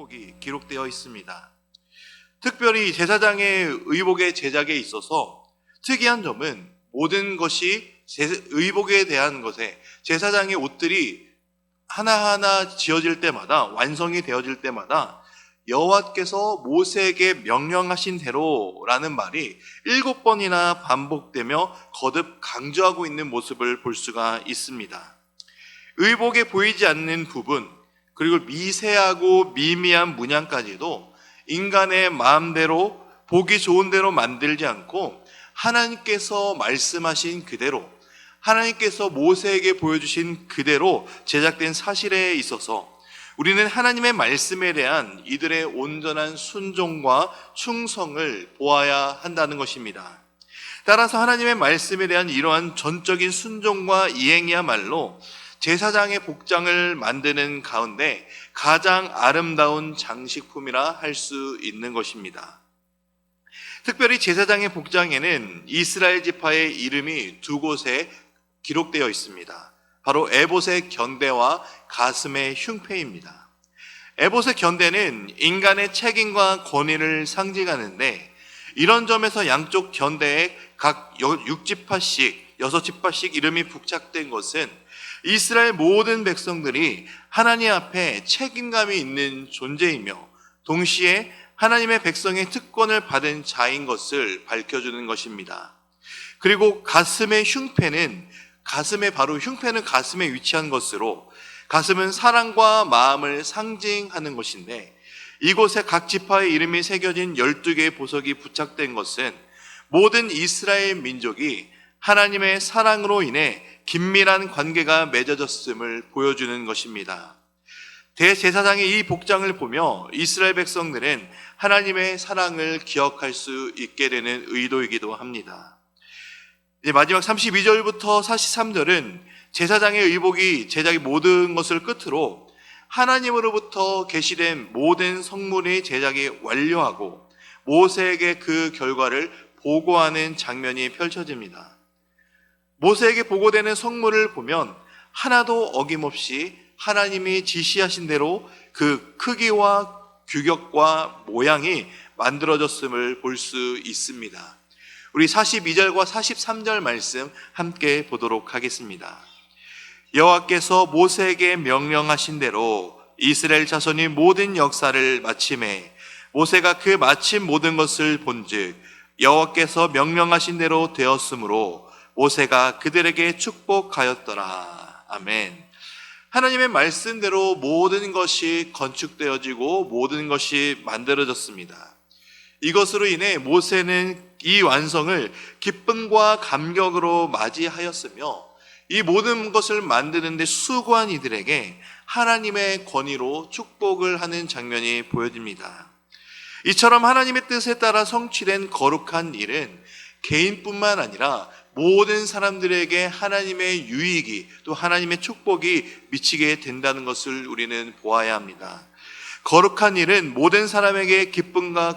의복이 기록되어 있습니다. 특별히 제사장의 의복의 제작에 있어서 특이한 점은 모든 것이 의복에 대한 것에 제사장의 옷들이 하나하나 지어질 때마다, 완성이 되어질 때마다 여호와께서 모세에게 명령하신 대로라는 말이 7번이나 반복되며 거듭 강조하고 있는 모습을 볼 수가 있습니다. 의복에 보이지 않는 부분, 그리고 미세하고 미미한 문양까지도 인간의 마음대로 보기 좋은 대로 만들지 않고 하나님께서 말씀하신 그대로, 하나님께서 모세에게 보여주신 그대로 제작된 사실에 있어서 우리는 하나님의 말씀에 대한 이들의 온전한 순종과 충성을 보아야 한다는 것입니다. 따라서 하나님의 말씀에 대한 이러한 전적인 순종과 이행이야말로 제사장의 복장을 만드는 가운데 가장 아름다운 장식품이라 할 수 있는 것입니다. 특별히 제사장의 복장에는 이스라엘 지파의 이름이 두 곳에 기록되어 있습니다. 바로 에봇의 견대와 가슴의 흉패입니다. 에봇의 견대는 인간의 책임과 권위를 상징하는데, 이런 점에서 양쪽 견대에 각 6지파씩, 6지파씩 이름이 부착된 것은 이스라엘 모든 백성들이 하나님 앞에 책임감이 있는 존재이며 동시에 하나님의 백성의 특권을 받은 자인 것을 밝혀주는 것입니다. 그리고 가슴의 흉패는 가슴에 위치한 것으로, 가슴은 사랑과 마음을 상징하는 것인데, 이곳에 각 지파의 이름이 새겨진 12개의 보석이 부착된 것은 모든 이스라엘 민족이 하나님의 사랑으로 인해 긴밀한 관계가 맺어졌음을 보여주는 것입니다. 대제사장의 이 복장을 보며 이스라엘 백성들은 하나님의 사랑을 기억할 수 있게 되는 의도이기도 합니다. 이제 마지막 32절부터 43절은 제사장의 의복이 제작의 모든 것을 끝으로 하나님으로부터 계시된 모든 성물의 제작이 완료하고 모세에게 그 결과를 보고하는 장면이 펼쳐집니다. 모세에게 보고되는 성물을 보면 하나도 어김없이 하나님이 지시하신 대로 그 크기와 규격과 모양이 만들어졌음을 볼 수 있습니다. 우리 42절과 43절 말씀 함께 보도록 하겠습니다. 여호와께서 모세에게 명령하신 대로 이스라엘 자손이 모든 역사를 마침에 모세가 그 마침 모든 것을 본즉 여호와께서 명령하신 대로 되었으므로 모세가 그들에게 축복하였더라. 아멘. 하나님의 말씀대로 모든 것이 건축되어지고 모든 것이 만들어졌습니다. 이것으로 인해 모세는 이 완성을 기쁨과 감격으로 맞이하였으며 이 모든 것을 만드는 데 수고한 이들에게 하나님의 권위로 축복을 하는 장면이 보여집니다. 이처럼 하나님의 뜻에 따라 성취된 거룩한 일은 개인뿐만 아니라 모든 사람들에게 하나님의 유익이, 또 하나님의 축복이 미치게 된다는 것을 우리는 보아야 합니다. 거룩한 일은 모든 사람에게 기쁨과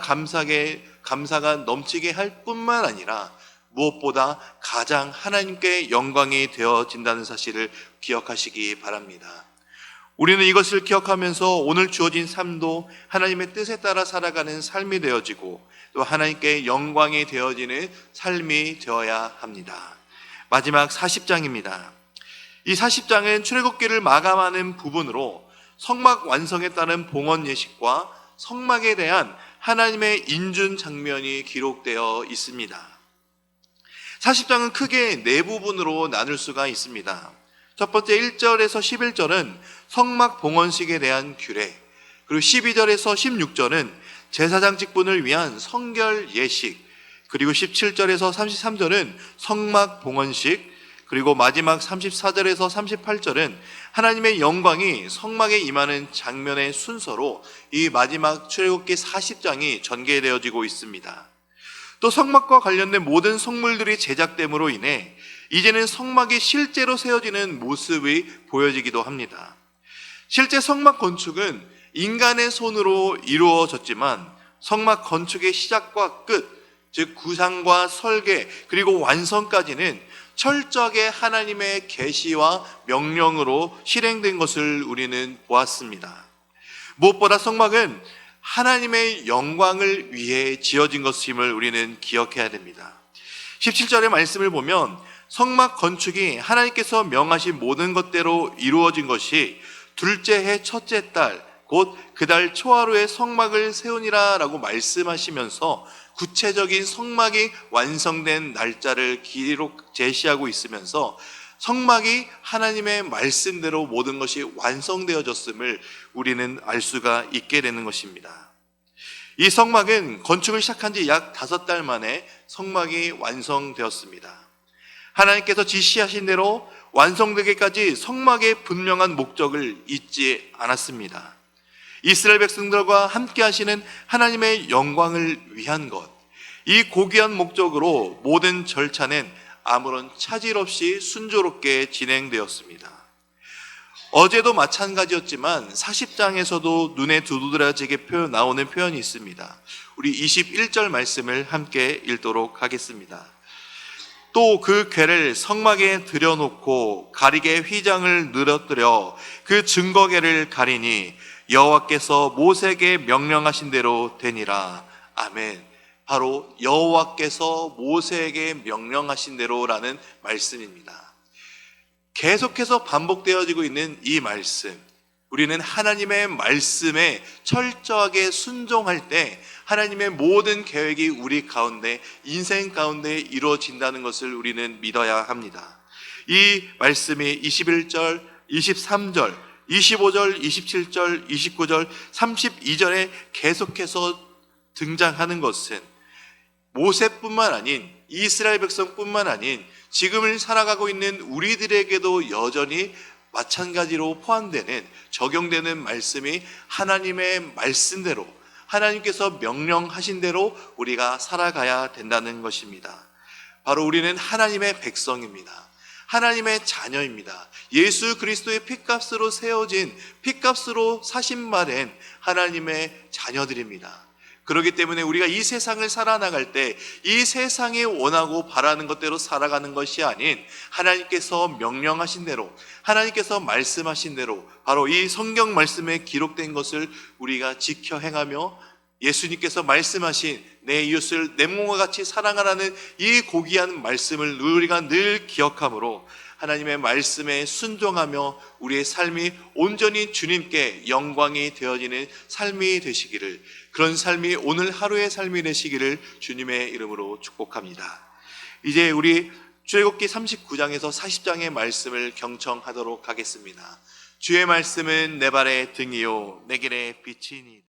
감사가 넘치게 할 뿐만 아니라 무엇보다 가장 하나님께 영광이 되어진다는 사실을 기억하시기 바랍니다. 우리는 이것을 기억하면서 오늘 주어진 삶도 하나님의 뜻에 따라 살아가는 삶이 되어지고 또 하나님께 영광이 되어지는 삶이 되어야 합니다. 마지막 40장입니다. 이 40장은 출애굽기를 마감하는 부분으로 성막 완성에 따른 봉헌 예식과 성막에 대한 하나님의 인준 장면이 기록되어 있습니다. 40장은 크게 네 부분으로 나눌 수가 있습니다. 첫 번째 1절에서 11절은 성막 봉헌식에 대한 규례, 그리고 12절에서 16절은 제사장 직분을 위한 성결 예식, 그리고 17절에서 33절은 성막 봉헌식, 그리고 마지막 34절에서 38절은 하나님의 영광이 성막에 임하는 장면의 순서로 이 마지막 출애굽기 40장이 전개되어지고 있습니다. 또 성막과 관련된 모든 성물들이 제작됨으로 인해 이제는 성막이 실제로 세워지는 모습이 보여지기도 합니다. 실제 성막 건축은 인간의 손으로 이루어졌지만 성막 건축의 시작과 끝, 즉 구상과 설계 그리고 완성까지는 철저하게 하나님의 계시와 명령으로 실행된 것을 우리는 보았습니다. 무엇보다 성막은 하나님의 영광을 위해 지어진 것임을 우리는 기억해야 됩니다. 17절의 말씀을 보면 성막 건축이 하나님께서 명하신 모든 것대로 이루어진 것이 둘째 해 첫째 달 곧 그달 초하루에 성막을 세우니라 라고 말씀하시면서 구체적인 성막이 완성된 날짜를 제시하고 있으면서 성막이 하나님의 말씀대로 모든 것이 완성되어졌음을 우리는 알 수가 있게 되는 것입니다. 이 성막은 건축을 시작한 지 약 5달 만에 성막이 완성되었습니다. 하나님께서 지시하신 대로 완성되기까지 성막의 분명한 목적을 잊지 않았습니다. 이스라엘 백성들과 함께 하시는 하나님의 영광을 위한 것, 이 고귀한 목적으로 모든 절차는 아무런 차질 없이 순조롭게 진행되었습니다. 어제도 마찬가지였지만 40장에서도 눈에 두드러지게 나오는 표현이 있습니다. 우리 21절 말씀을 함께 읽도록 하겠습니다. 또 그 궤를 성막에 들여놓고 가리개 휘장을 늘어뜨려 그 증거궤를 가리니 여호와께서 모세에게 명령하신 대로 되니라. 아멘. 바로 여호와께서 모세에게 명령하신 대로라는 말씀입니다. 계속해서 반복되어지고 있는 이 말씀, 우리는 하나님의 말씀에 철저하게 순종할 때 하나님의 모든 계획이 우리 가운데, 인생 가운데 이루어진다는 것을 우리는 믿어야 합니다. 이 말씀이 21절, 23절, 25절, 27절, 29절, 32절에 계속해서 등장하는 것은 모세뿐만 아닌 이스라엘 백성뿐만 아닌 지금을 살아가고 있는 우리들에게도 여전히 마찬가지로 포함되는, 적용되는 말씀이 하나님의 말씀대로, 하나님께서 명령하신 대로 우리가 살아가야 된다는 것입니다. 바로 우리는 하나님의 백성입니다. 하나님의 자녀입니다. 예수 그리스도의 핏값으로 세워진, 핏값으로 사신바된 하나님의 자녀들입니다. 그렇기 때문에 우리가 이 세상을 살아나갈 때 이 세상이 원하고 바라는 것대로 살아가는 것이 아닌 하나님께서 명령하신 대로, 하나님께서 말씀하신 대로 바로 이 성경 말씀에 기록된 것을 우리가 지켜 행하며 예수님께서 말씀하신 내 이웃을 내 몸과 같이 사랑하라는 이 고귀한 말씀을 우리가 늘 기억함으로 하나님의 말씀에 순종하며 우리의 삶이 온전히 주님께 영광이 되어지는 삶이 되시기를, 그런 삶이 오늘 하루의 삶이 되시기를 주님의 이름으로 축복합니다. 이제 우리 출애굽기 39장에서 40장의 말씀을 경청하도록 하겠습니다. 주의 말씀은 내 발의 등이요 내 길의 빛이니